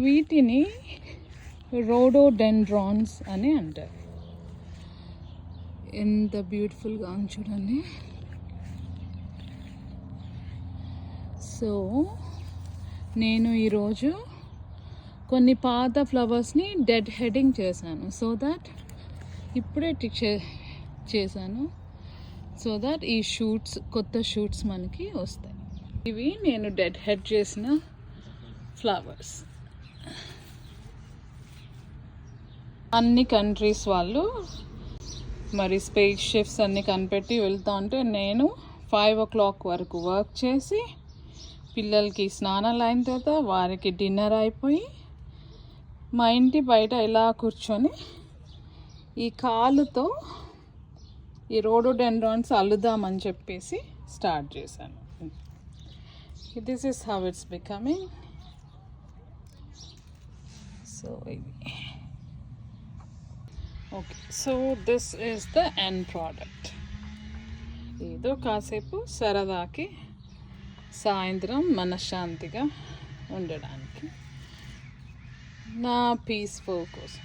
వీటిని రోడోడెండ్రాన్స్ అని అంటారు. ఎంత బ్యూటిఫుల్గా ఉంది చూడండి. సో నేను ఈరోజు కొన్ని పాత ఫ్లవర్స్ని డెడ్ హెడ్డింగ్ చేశాను. సో దట్ ఇప్పుడే చేశాను. సో దట్ ఈ షూట్స్, కొత్త షూట్స్ మనకి వస్తాయి. ఇవి నేను డెడ్ హెడ్ చేసిన ఫ్లవర్స్. అన్ని కంట్రీస్ వాళ్ళు మరి స్పేస్ షిప్స్ అన్నీ కనిపెట్టి వెళ్తా ఉంటే నేను 5 o'clock వరకు వర్క్ చేసి పిల్లలకి స్నానాలు అయిన తర్వాత వారికి డిన్నర్ అయిపోయి మా ఇంటి బయట ఇలా కూర్చొని ఈ కాలుతో ఈ రోడోడెండ్రాన్స్ అల్లుదామని చెప్పేసి స్టార్ట్ చేశాను. This is how it's becoming. So ఇది okay. So this is the end product. ఏదో కాసేపు సరదాకి సాయంత్రం మనశ్శాంతిగా ఉండడానికి నా పీస్ఫుల్ కోసం.